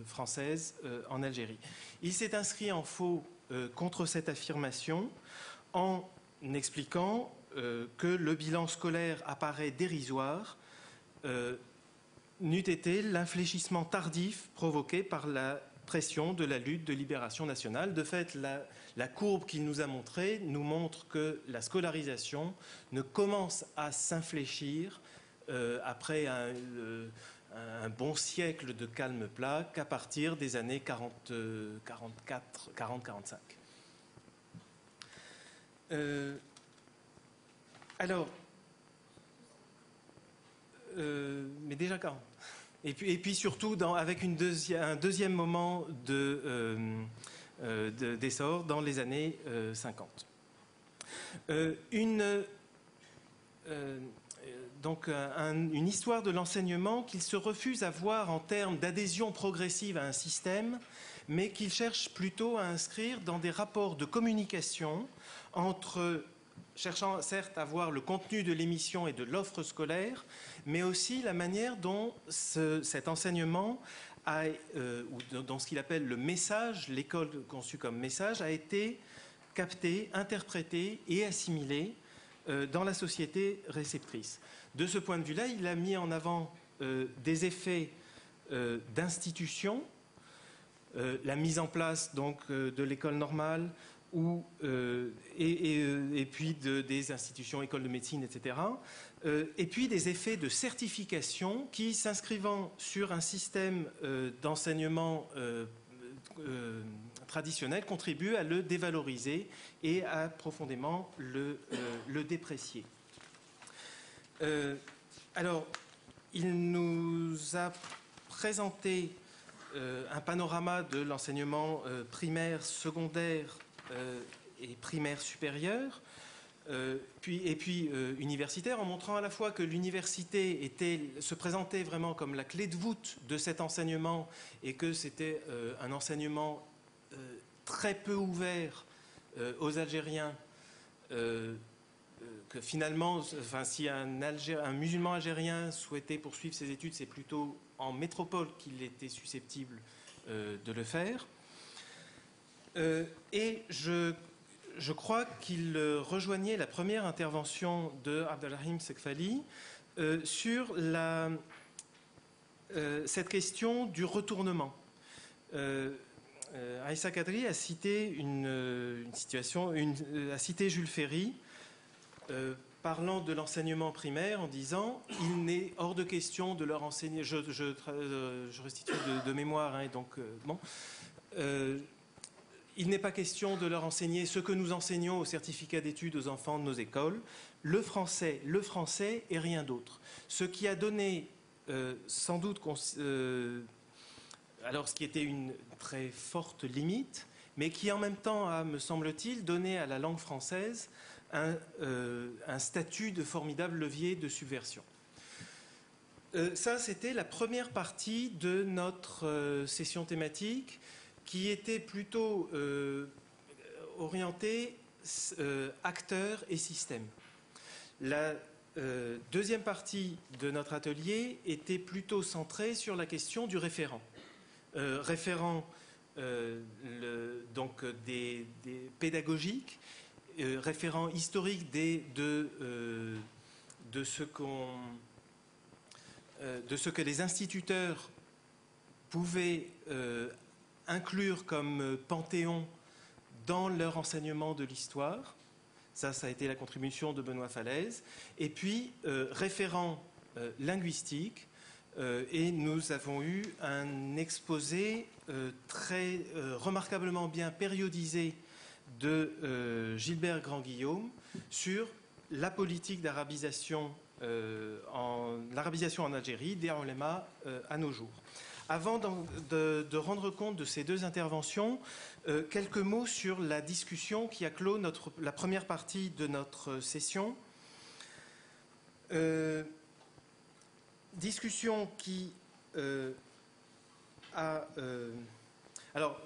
française en Algérie. Il s'est inscrit en faux contre cette affirmation en expliquant que le bilan scolaire apparaît dérisoire, n'eût été l'infléchissement tardif provoqué par la pression de la lutte de libération nationale. De fait, la courbe qu'il nous a montrée nous montre que la scolarisation ne commence à s'infléchir après un bon siècle de calme plat qu'à partir des années 40-45. Alors, mais déjà 40. Et puis surtout avec un deuxième moment d'essor dans les années 50. Donc une histoire de l'enseignement qu'il se refuse à voir en termes d'adhésion progressive à un système, mais qu'il cherche plutôt à inscrire dans des rapports de communication cherchant certes à voir le contenu de l'émission et de l'offre scolaire, mais aussi la manière dont cet enseignement, ou dans ce qu'il appelle le message, l'école conçue comme message, a été capté, interprété et assimilé dans la société réceptrice. De ce point de vue-là, il a mis en avant des effets d'institutions, la mise en place donc de l'école normale, et puis des institutions, écoles de médecine, etc. Et puis des effets de certification qui, s'inscrivant sur un système d'enseignement traditionnel, contribuent à le dévaloriser et à profondément le déprécier. Alors, il nous a présenté un panorama de l'enseignement primaire, secondaire et primaire supérieur, puis universitaire, en montrant à la fois que l'université se présentait vraiment comme la clé de voûte de cet enseignement et que c'était un enseignement très peu ouvert aux Algériens, que finalement, si un musulman algérien souhaitait poursuivre ses études, c'est plutôt en métropole qu'il était susceptible de le faire. Et je crois qu'il rejoignait la première intervention de Abdelrahim Sekfali sur cette question du retournement. Aïssa Kadri a cité a cité Jules Ferry, parlant de l'enseignement primaire en disant « Il n'est hors de question de leur enseigner ». Je restitue de mémoire, hein, et donc bon. Il n'est pas question de leur enseigner ce que nous enseignons au certificat d'études aux enfants de nos écoles, le français et rien d'autre. Ce qui a donné sans doute, alors ce qui était une très forte limite, mais qui en même temps a, me semble-t-il, donné à la langue française un statut de formidable levier de subversion. Ça, c'était la première partie de notre session thématique, qui était plutôt orientée acteurs et système. La deuxième partie de notre atelier était plutôt centrée sur la question du référent. Référent donc des pédagogiques, référent historique de ce que les instituteurs pouvaient inclure comme panthéon dans leur enseignement de l'histoire. Ça a été la contribution de Benoît Falaise. Et puis, référent linguistique. Et nous avons eu un exposé très remarquablement bien périodisé de Gilbert Grand-Guillaume sur la politique d'arabisation en Algérie, des ulémas à nos jours. Avant de rendre compte de ces deux interventions, quelques mots sur la discussion qui a clos la première partie de notre session. Discussion qui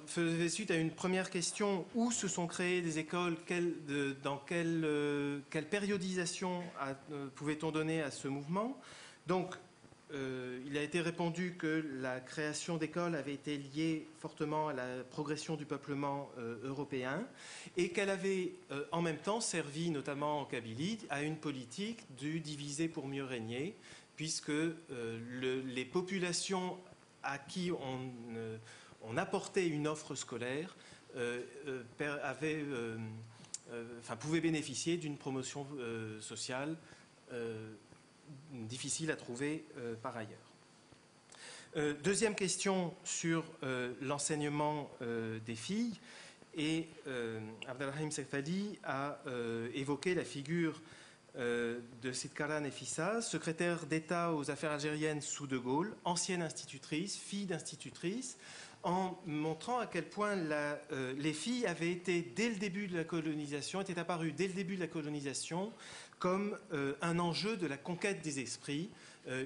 faisait suite à une première question: où se sont créées des écoles, dans quelle périodisation pouvait-on donner à ce mouvement? Donc, il a été répondu que la création d'écoles avait été liée fortement à la progression du peuplement européen et qu'elle avait en même temps servi, notamment en Kabylie, à une politique du diviser pour mieux régner, puisque les populations à qui on apportait une offre scolaire pouvaient bénéficier d'une promotion sociale difficile à trouver par ailleurs. Deuxième question sur l'enseignement des filles. Et Abdelrahim Sekfali a évoqué la figure de Sidkara Nefissa, secrétaire d'État aux affaires algériennes sous De Gaulle, ancienne institutrice, fille d'institutrice, en montrant à quel point les filles avaient été, dès le début de la colonisation, étaient apparues dès le début de la colonisation comme un enjeu de la conquête des esprits.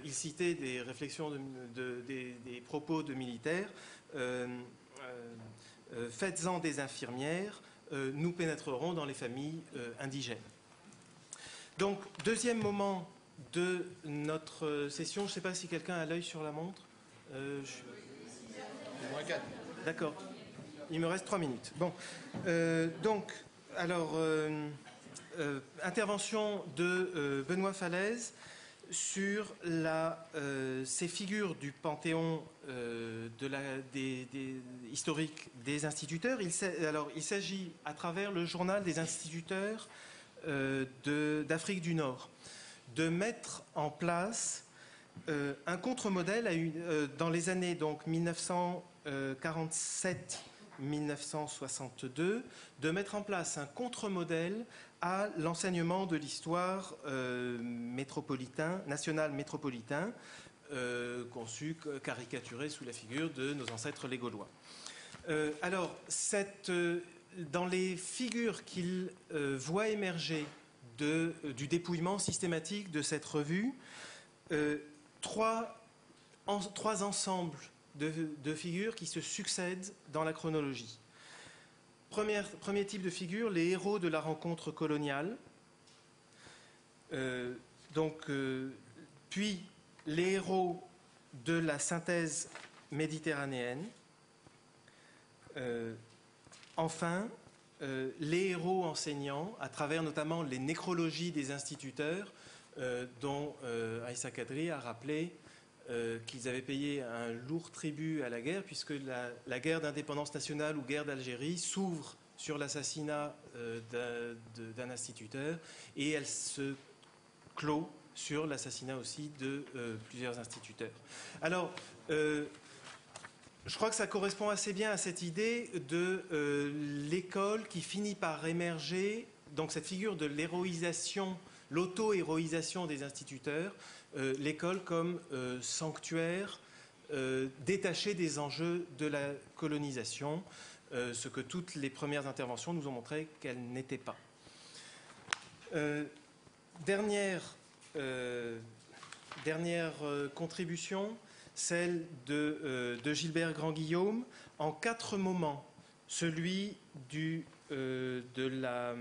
Il citait des réflexions, des propos de militaires. Faites-en des infirmières, nous pénétrerons dans les familles indigènes. Donc, deuxième moment de notre session. Je ne sais pas si quelqu'un a l'œil sur la montre. D'accord. Il me reste 3 minutes. Bon. Intervention de Benoît Falaise, sur ces figures du panthéon historique des instituteurs. Il s'agit, à travers le journal des instituteurs d'Afrique du Nord, de mettre en place un contre-modèle dans les années donc 1947-1962, de mettre en place un contre-modèle à l'enseignement de l'histoire national métropolitain, conçu, caricaturé sous la figure de nos ancêtres les Gaulois. Alors, dans les figures qu'il voit émerger du dépouillement systématique de cette revue, trois ensembles de figures qui se succèdent dans la chronologie. Premier type de figure, les héros de la rencontre coloniale. Puis les héros de la synthèse méditerranéenne. Enfin, les héros enseignants, à travers notamment les nécrologies des instituteurs, dont Aïssa Kadri a rappelé qu'ils avaient payé un lourd tribut à la guerre, puisque la guerre d'indépendance nationale ou guerre d'Algérie s'ouvre sur l'assassinat d'un instituteur, et elle se clôt sur l'assassinat aussi de plusieurs instituteurs. Alors, je crois que ça correspond assez bien à cette idée de l'école qui finit par émerger, donc cette figure de l'héroïsation, l'auto-héroïsation des instituteurs, l'école comme sanctuaire détaché des enjeux de la colonisation, ce que toutes les premières interventions nous ont montré qu'elle n'était pas. Dernière contribution, celle de Gilbert Grand-Guillaume, en 4 moments, celui de la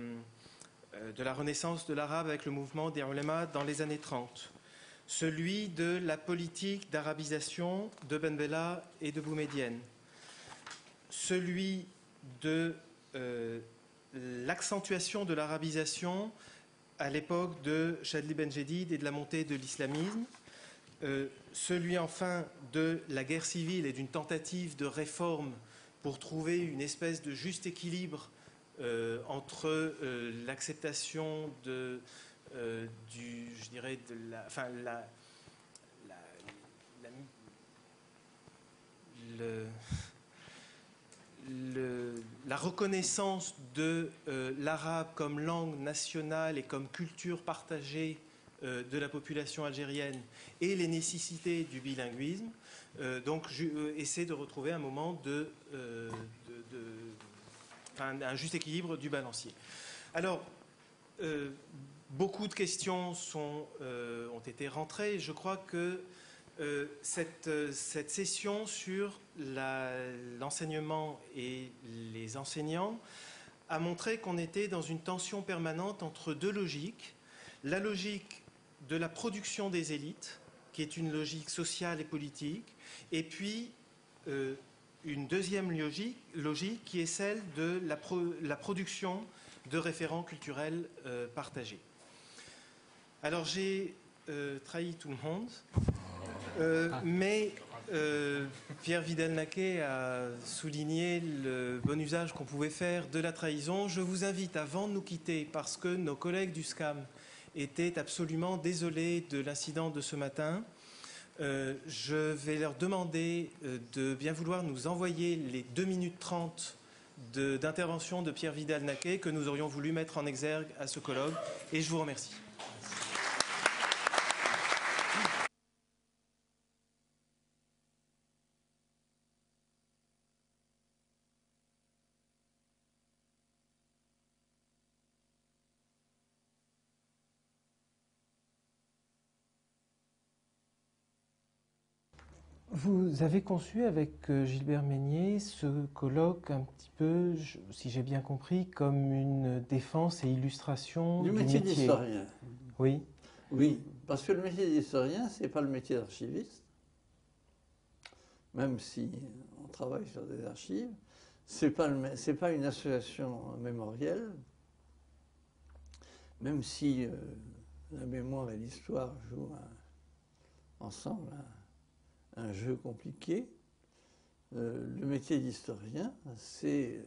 renaissance de l'arabe avec le mouvement des ulama dans les années 30, celui de la politique d'arabisation de Ben Bella et de Boumedienne, celui de l'accentuation de l'arabisation à l'époque de Chadli Benjedid et de la montée de l'islamisme, celui enfin de la guerre civile et d'une tentative de réforme pour trouver une espèce de juste équilibre entre l'acceptation la reconnaissance de l'arabe comme langue nationale et comme culture partagée de la population algérienne et les nécessités du bilinguisme. Donc, essaie de retrouver un moment un juste équilibre du balancier. Alors, beaucoup de questions ont été rentrées. Je crois que cette session sur l'enseignement et les enseignants a montré qu'on était dans une tension permanente entre deux logiques. La logique de la production des élites, qui est une logique sociale et politique, et puis une deuxième logique qui est celle de la production de référents culturels partagés. Alors j'ai trahi tout le monde, mais Pierre Vidal-Naquet a souligné le bon usage qu'on pouvait faire de la trahison. Je vous invite, avant de nous quitter, parce que nos collègues du SCAM étaient absolument désolés de l'incident de ce matin, je vais leur demander de bien vouloir nous envoyer les 2 minutes 30 d'intervention de Pierre Vidal-Naquet que nous aurions voulu mettre en exergue à ce colloque, et je vous remercie. Vous avez conçu avec Gilbert Meignet ce colloque un petit peu, si j'ai bien compris, comme une défense et illustration du métier d'historien. Oui. Oui, parce que le métier d'historien, ce n'est pas le métier d'archiviste, même si on travaille sur des archives. Ce n'est pas une association mémorielle, même si la mémoire et l'histoire jouent ensemble un jeu compliqué. Le métier d'historien, c'est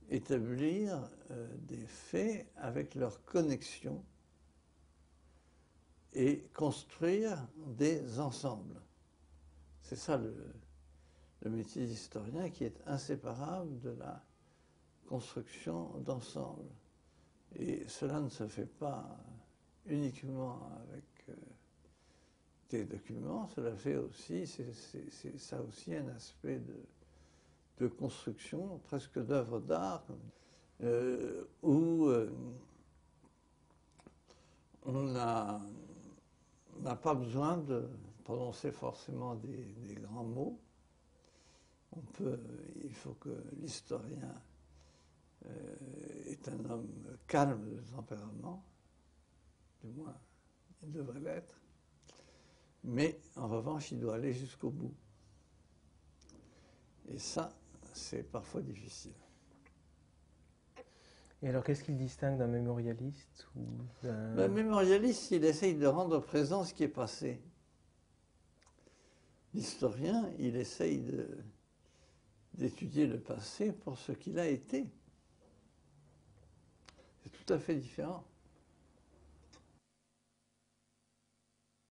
établir des faits avec leur connexion et construire des ensembles. C'est ça le métier d'historien qui est inséparable de la construction d'ensemble. Et cela ne se fait pas uniquement avec des documents, cela fait aussi, ça a aussi un aspect de construction, presque d'œuvre d'art, où on n'a pas besoin de prononcer forcément des grands mots. Il faut que l'historien est un homme calme de tempérament, du moins il devrait l'être, mais en revanche il doit aller jusqu'au bout. Et ça, c'est parfois difficile. Et alors, qu'est-ce qu'il distingue d'un mémorialiste ou Le mémorialiste, il essaye de rendre présent ce qui est passé. L'historien, il essaye d'étudier le passé pour ce qu'il a été. C'est tout à fait différent.